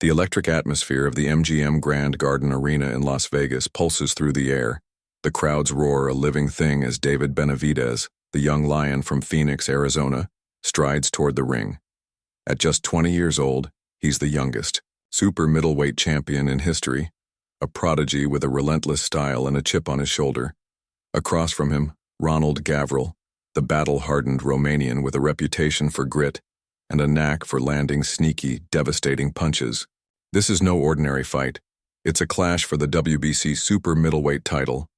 The electric atmosphere of the MGM Grand Garden Arena in Las Vegas pulses through the air. The crowds roar a living thing as DavidBenavidez, the young lion from Phoenix, Arizona, strides toward the ring. At just 20 years old, he's the youngest, super middleweight champion in history, a prodigy with a relentless style and a chip on his shoulder. Across from him, RNALD GAVRIL, the battle-hardened Romanian with a reputation for grit and a knack for landing sneaky, devastating punches. This is no ordinary fight. It's a clash for the WBC super middleweight title,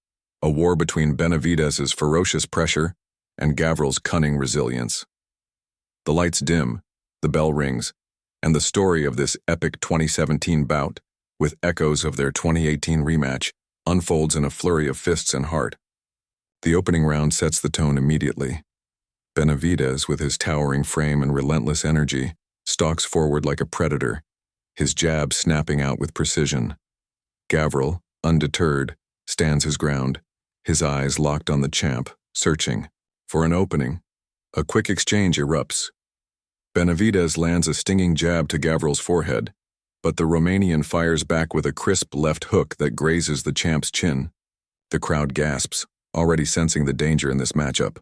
a war between Benavidez's ferocious pressure and Gavril's cunning resilience. The lights dim, the bell rings, and the story of this epic 2017 bout, with echoes of their 2018 rematch, unfolds in a flurry of fists and heart. The opening round sets the tone immediately. Benavidez, with his towering frame and relentless energy, stalks forward like a predator, his jab snapping out with precision. Gavril, undeterred, stands his ground, his eyes locked on the champ, searching for an opening. A quick exchange erupts. Benavidez lands a stinging jab to Gavril's forehead, but the Romanian fires back with a crisp left hook that grazes the champ's chin. The crowd gasps, already sensing the danger in this matchup.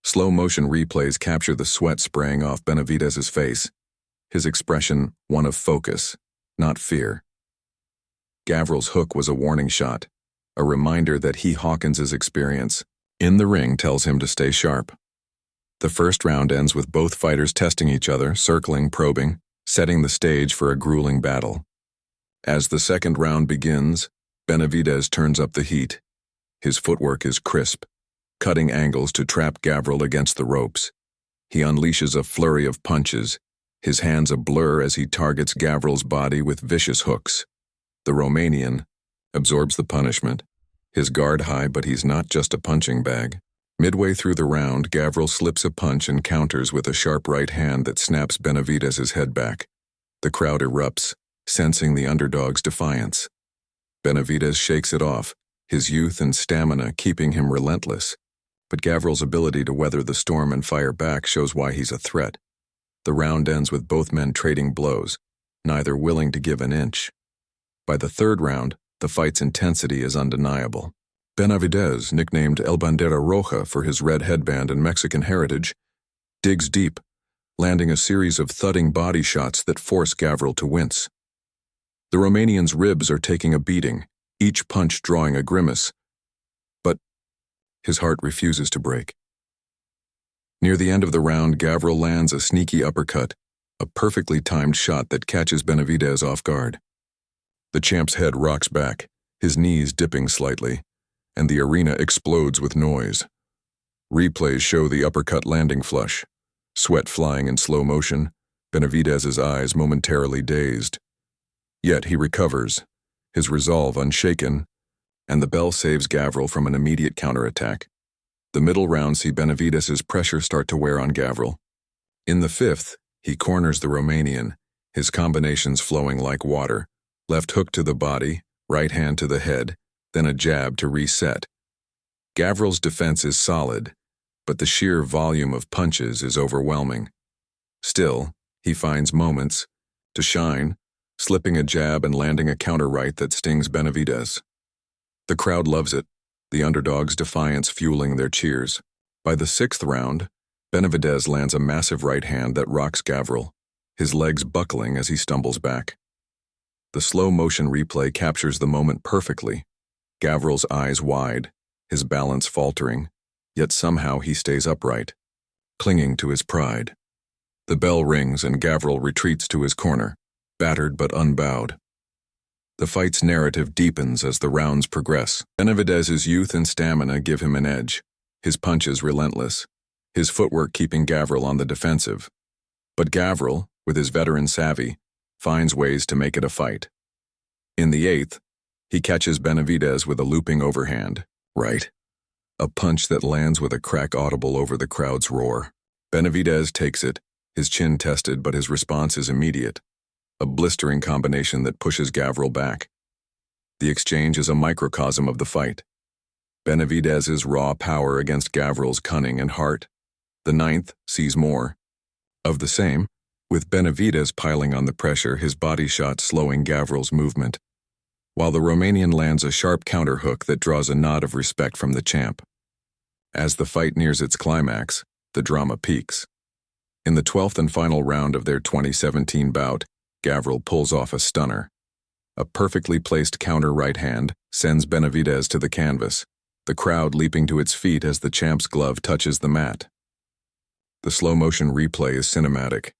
Slow-motion replays capture the sweat spraying off Benavidez's face, his expression one of focus, not fear. Gavril's hook was a warning shot, a reminder that Hawkins's experience in the ring tells him to stay sharp. The first round ends with both fighters testing each other, circling, probing, setting the stage for a grueling battle. As the second round begins, Benavidez turns up the heat. His footwork is crisp, cutting angles to trap Gavril against the ropes. He unleashes a flurry of punches, his hands a blur as he targets Gavril's body with vicious hooks. The Romanian absorbs the punishment, his guard high, but he's not just a punching bag. Midway through the round, Gavril slips a punch and counters with a sharp right hand that snaps Benavidez's head back. The crowd erupts, sensing the underdog's defiance. Benavidez shakes it off, his youth and stamina keeping him relentless. But Gavril's ability to weather the storm and fire back shows why he's a threat. The round ends with both men trading blows, neither willing to give an inch. By the third round, the fight's intensity is undeniable. Benavidez, nicknamed El Bandera Roja for his red headband and Mexican heritage, digs deep, landing a series of thudding body shots that force Gavril to wince. The Romanian's ribs are taking a beating, each punch drawing a grimace, but his heart refuses to break. Near the end of the round, Gavril lands a sneaky uppercut, a perfectly timed shot that catches Benavidez off guard. The champ's head rocks back, his knees dipping slightly, and the arena explodes with noise. Replays show the uppercut landing flush, sweat flying in slow motion, Benavidez's eyes momentarily dazed. Yet he recovers, his resolve unshaken, and the bell saves Gavril from an immediate counterattack. The middle rounds see Benavidez's pressure start to wear on Gavril. In the fifth, he corners the Romanian, his combinations flowing like water, left hook to the body, right hand to the head, then a jab to reset. Gavril's defense is solid, but the sheer volume of punches is overwhelming. Still, he finds moments to shine, slipping a jab and landing a counter right that stings Benavidez. The crowd loves it, the underdog's defiance fueling their cheers. By the sixth round, Benavidez lands a massive right hand that rocks Gavril, his legs buckling as he stumbles back. The slow-motion replay captures the moment perfectly. Gavril's eyes wide, his balance faltering, yet somehow he stays upright, clinging to his pride. The bell rings and Gavril retreats to his corner, battered but unbowed. The fight's narrative deepens as the rounds progress. Benavidez's youth and stamina give him an edge, his punches relentless, his footwork keeping Gavril on the defensive. But Gavril, with his veteran savvy, finds ways to make it a fight. In the eighth, he catches Benavidez with a looping overhand, right, a punch that lands with a crack audible over the crowd's roar. Benavidez takes it, his chin tested, but his response is immediate, a blistering combination that pushes Gavril back. The exchange is a microcosm of the fight. Benavidez's raw power against Gavril's cunning and heart. The ninth sees more of the same, with Benavidez piling on the pressure, his body shot slowing Gavril's movement, while the Romanian lands a sharp counterhook that draws a nod of respect from the champ. As the fight nears its climax, the drama peaks. In the 12th and final round of their 2017 bout, Gavril pulls off a stunner. A perfectly placed counter right hand sends Benavidez to the canvas, the crowd leaping to its feet as the champ's glove touches the mat. The slow-motion replay is cinematic.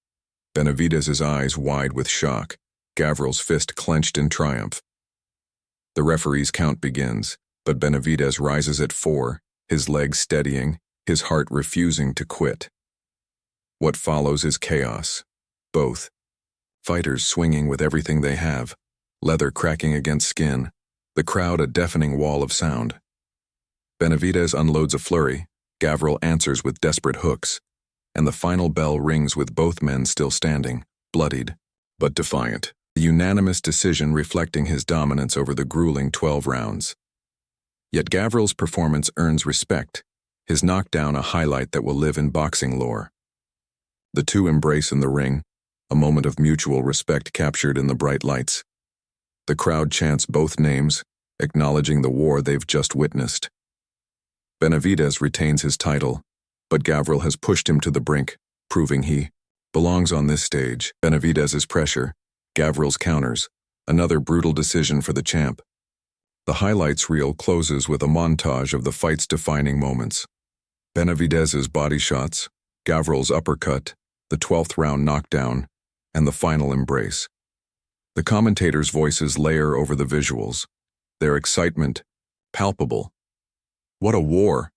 Benavidez's eyes wide with shock, Gavril's fist clenched in triumph. The referee's count begins, but Benavidez rises at 4, his legs steadying, his heart refusing to quit. What follows is chaos. Both fighters swinging with everything they have, leather cracking against skin, the crowd a deafening wall of sound. Benavidez unloads a flurry, Gavril answers with desperate hooks, and the final bell rings with both men still standing, bloodied, but defiant. A unanimous decision reflecting his dominance over the grueling 12 rounds. Yet Gavril's performance earns respect, his knockdown a highlight that will live in boxing lore. The two embrace in the ring, a moment of mutual respect captured in the bright lights. The crowd chants both names, acknowledging the war they've just witnessed. Benavidez retains his title, but Gavril has pushed him to the brink, proving he belongs on this stage. Benavidez's pressure, Gavril's counters, another brutal decision for the champ. The highlights reel closes with a montage of the fight's defining moments. Benavidez's body shots, Gavril's uppercut, the 12th round knockdown, and the final embrace. The commentators' voices layer over the visuals, their excitement palpable. "What a war!"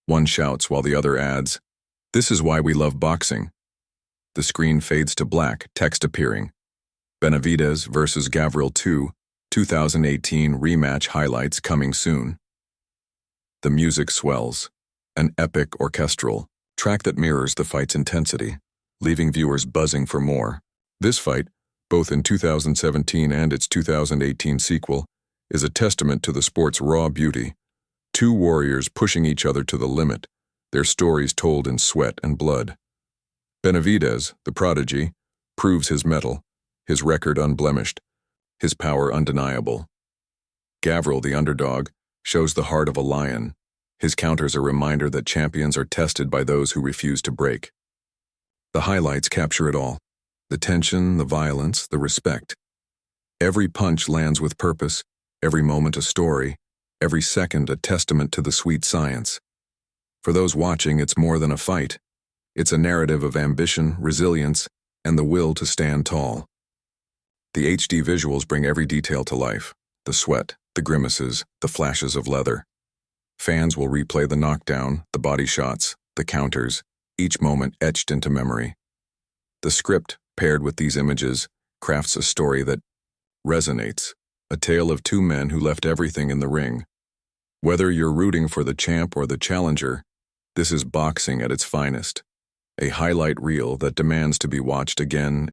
one shouts while the other adds, "This is why we love boxing." The screen fades to black, text appearing. Benavidez vs. Gavril 2, 2018 rematch highlights coming soon. The music swells, an epic orchestral track that mirrors the fight's intensity, leaving viewers buzzing for more. This fight, both in 2017 and its 2018 sequel, is a testament to the sport's raw beauty. Two warriors pushing each other to the limit, their stories told in sweat and blood. Benavidez, the prodigy, proves his mettle, his record unblemished, his power undeniable. Gavril, the underdog, shows the heart of a lion, his counters a reminder that champions are tested by those who refuse to break. The highlights capture it all, the tension, the violence, the respect. Every punch lands with purpose, every moment a story, every second a testament to the sweet science. For those watching, it's more than a fight. It's a narrative of ambition, resilience, and the will to stand tall. The HD visuals bring every detail to life, the sweat, the grimaces, the flashes of leather. Fans will replay the knockdown, the body shots, the counters, each moment etched into memory. The script, paired with these images, crafts a story that resonates, a tale of two men who left everything in the ring. Whether you're rooting for the champ or the challenger, this is boxing at its finest, a highlight reel that demands to be watched again